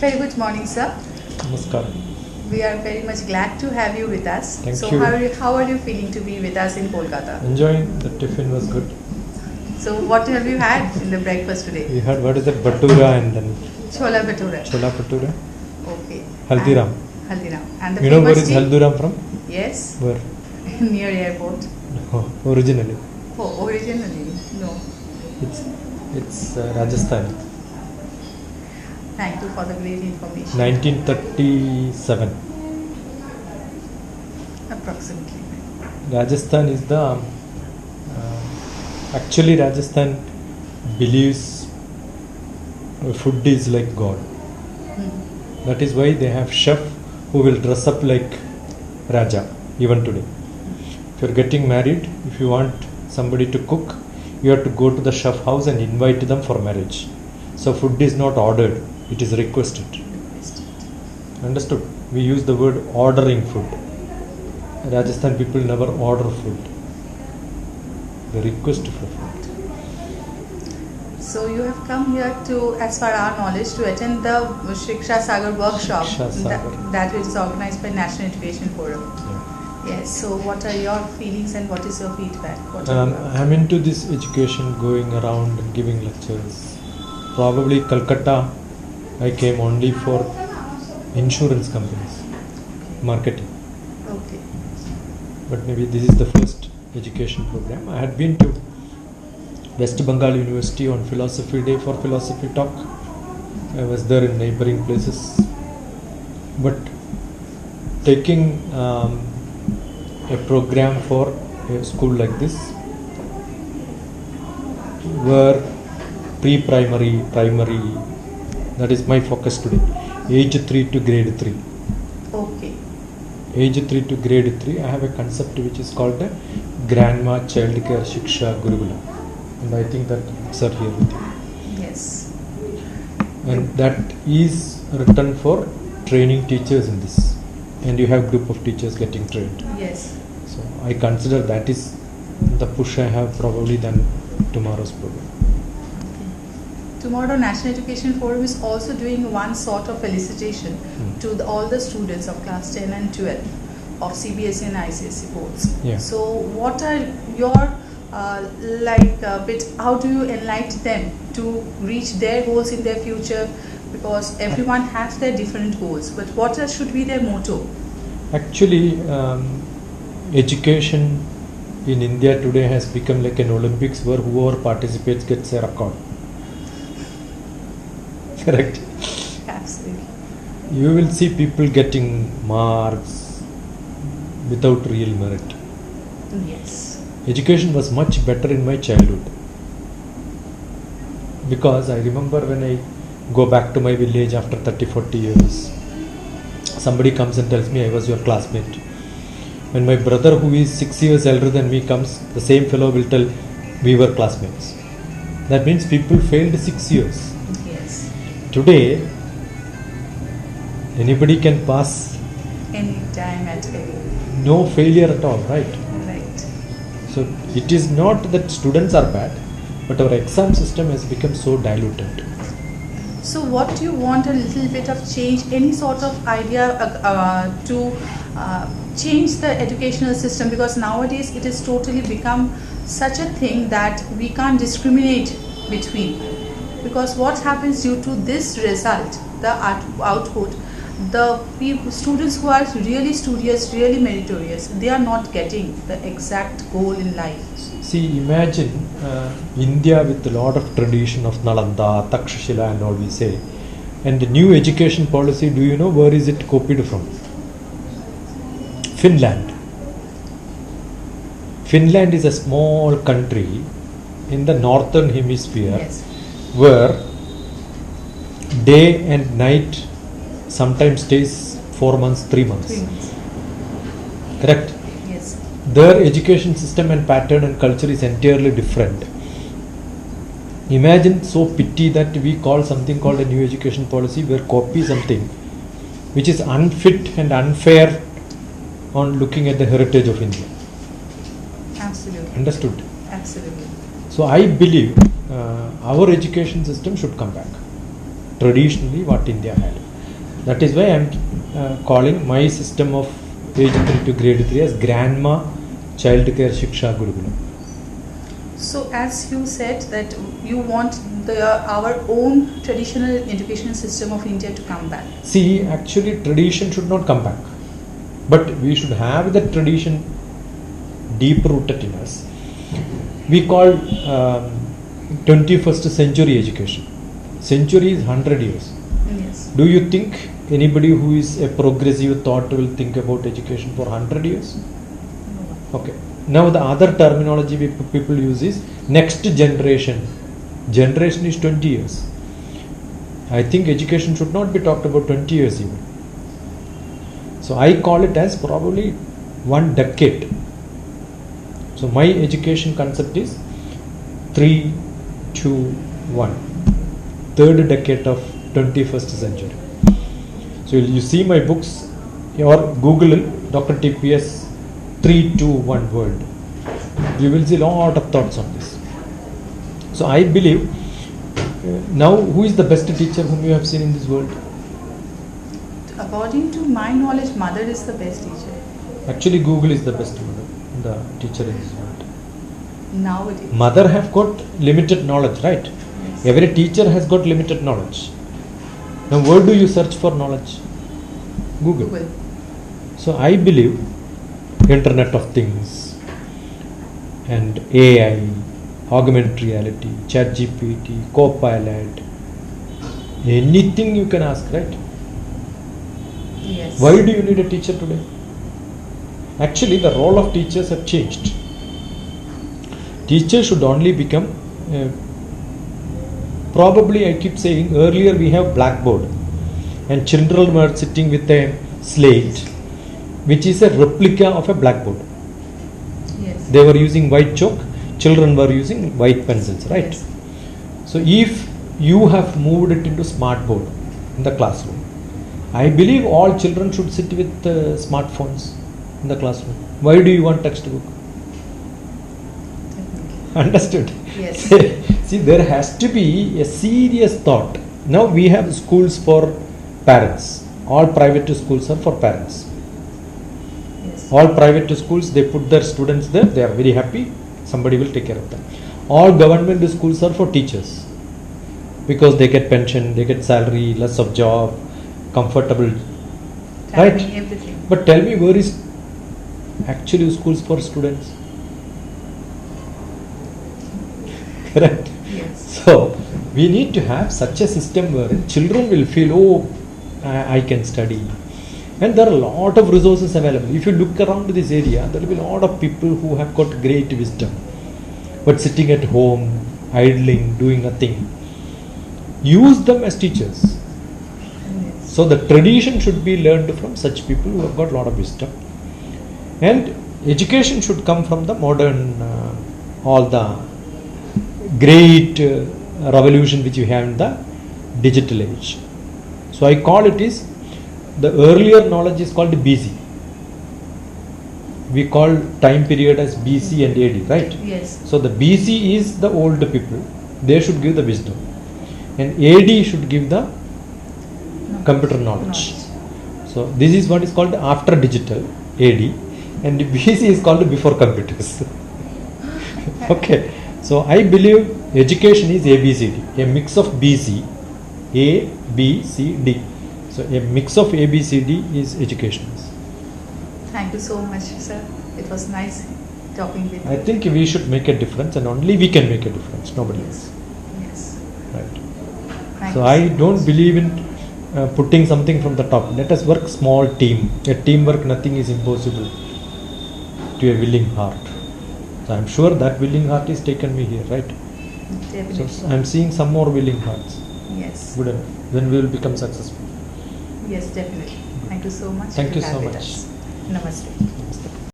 Very good morning, sir. Namaskaram. We are very much glad to have you with us. Thank so you. how are you feeling to be with us in Kolkata? Enjoying. The tiffin was good. So what have you had in the breakfast today? We had, what is that, Bhatura and then Chola Bhatura. Chola Bhatura. Okay. Haldiram. Haldiram. And the You know where famous is tea? Haldiram from? Yes. Where? Near airport. Oh, originally. Oh, originally? No. It's Rajasthan. Thank you for the great information. 1937. Approximately. Rajasthan is the actually Rajasthan believes food is like God. That is why they have chef who will dress up like Raja even today. If you are getting married, if you want somebody to cook, you have to go to the chef house and invite them for marriage. So food is not ordered, it is requested. Understood? We use the word ordering food. Rajasthan people never order food. They request for food. So you have come here to, as per our knowledge, to attend the Shiksha Sagar workshop that which is organized by National Education Forum. Yeah. Yes. So what are your feelings and what is your feedback? I am into this education, going around and giving lectures. Probably Kolkata, I came only for insurance companies, marketing. Okay. But maybe this is the first education program. I had been to West Bengal University on Philosophy Day for philosophy talk. I was there in neighboring places. But taking a program for a school like this, where pre-primary, primary, that is my focus today, age 3 to grade 3. Okay. Age 3 to grade 3, I have a concept which is called the Grandma Child Care Shiksha Gurukula. And I think that books are here with you. Yes. And that is written for training teachers in this. And you have group of teachers getting trained. Yes. So I consider that is the push I have probably than tomorrow's program. Tomorrow National Education Forum is also doing one sort of felicitation to all the students of class 10 and 12 of CBSE and ICSE boards. Yeah. So what are your how do you enlighten them to reach their goals in their future? Because everyone has their different goals, but what should be their motto? Actually, education in India today has become like an Olympics where whoever participates gets a record. Correct? Absolutely. You will see people getting marks without real merit. Yes. Education was much better in my childhood. Because I remember when I go back to my village after 30-40 years, somebody comes and tells me I was your classmate. When my brother, who is 6 years elder than me, comes, the same fellow will tell we were classmates. That means people failed 6 years. Yes. Today, anybody can pass. Any time at any. No failure at all, right? Right. So it is not that students are bad, but our exam system has become so diluted. So what do you want a little bit of change, any sort of idea to change the educational system? Because nowadays it has totally become such a thing that we can't discriminate between. Because what happens due to this result, the output, the students who are really studious, really meritorious, they are not getting the exact goal in life. See, imagine India with a lot of tradition of Nalanda, Takshashila and all we say. And the new education policy, do you know where is it copied from? Finland. Finland is a small country in the northern hemisphere. Yes. Where day and night sometimes stays 4 months, 3 months. 3 months. Correct? Yes. Their education system and pattern and culture is entirely different. Imagine, so pity that we call something called a new education policy where copy something which is unfit and unfair on looking at the heritage of India. Absolutely. Understood? Absolutely. So I believe our education system should come back. Traditionally what India had. That is why I am calling my system of age 3 to grade 3 as Grandma Child Care Shiksha Gurukulam. So as you said that you want our own traditional education system of India to come back. See, actually tradition should not come back, but we should have the tradition deep rooted in us. We call 21st century education. Century is 100 years. Yes. Do you think anybody who is a progressive thought will think about education for 100 years? No. Okay. Now the other terminology people use is next generation. Generation is 20 years. I think education should not be talked about 20 years even. So I call it as probably 1 decade. So my education concept is 3, 2, 1. Third decade of 21st century. So you see my books or Google DrTPS 3, 2, 1 world. You will see a lot of thoughts on this. So I believe now who is the best teacher whom you have seen in this world? According to my knowledge, mother is the best teacher. Actually Google is the best the teacher in this world. Nowadays. Mother have got limited knowledge, right? Yes. Every teacher has got limited knowledge. Now where do you search for knowledge? Google. So I believe Internet of Things and AI, augmented reality, ChatGPT, Copilot, anything you can ask, right? Yes. Why do you need a teacher today? Actually, the role of teachers have changed. Teachers should only become, probably I keep saying, earlier we have blackboard and children were sitting with a slate which is a replica of a blackboard. Yes. They were using white chalk, children were using white pencils, right? Yes. So if you have moved it into smart board in the classroom, I believe all children should sit with smartphones in the classroom. Why do you want textbook? Understood? Yes. See, there has to be a serious thought. Now we have schools for parents. All private schools are for parents. Yes. All private schools, they put their students there, they are very happy, somebody will take care of them. All government schools are for teachers because they get pension, they get salary, less of job, comfortable, right? Timing, everything. But tell me, where is actually schools for students? Correct? Yes. So we need to have such a system where children will feel, oh, I can study. And there are a lot of resources available. If you look around this area, there will be a lot of people who have got great wisdom, but sitting at home, idling, doing nothing. Use them as teachers. Yes. So the tradition should be learned from such people who have got a lot of wisdom. And education should come from the modern, all the great revolution which we have in the digital age. So I call it is, the earlier knowledge is called BC. We call time period as BC and AD, right? Yes. So the BC is the old people, they should give the wisdom, and AD should give the computer knowledge. So this is what is called after digital, AD, and BC is called before computers. Okay, so I believe education is ABCD, a mix of BC, A, B, C, D. So a mix of ABCD is education. Thank you so much, sir. It was nice talking with you. I think we should make a difference, and only we can make a difference, nobody else. Yes. Right. Thank So you I so don't much. believe in putting something from the top. Let us work small team. A teamwork, nothing is impossible to a willing heart. So I'm sure that willing heart is taken me here, right? Definitely. So I'm seeing some more willing hearts. Yes. Good enough. Then we will become successful. Yes, definitely. Thank you so much. Thank to you have so with much. us. Namaste.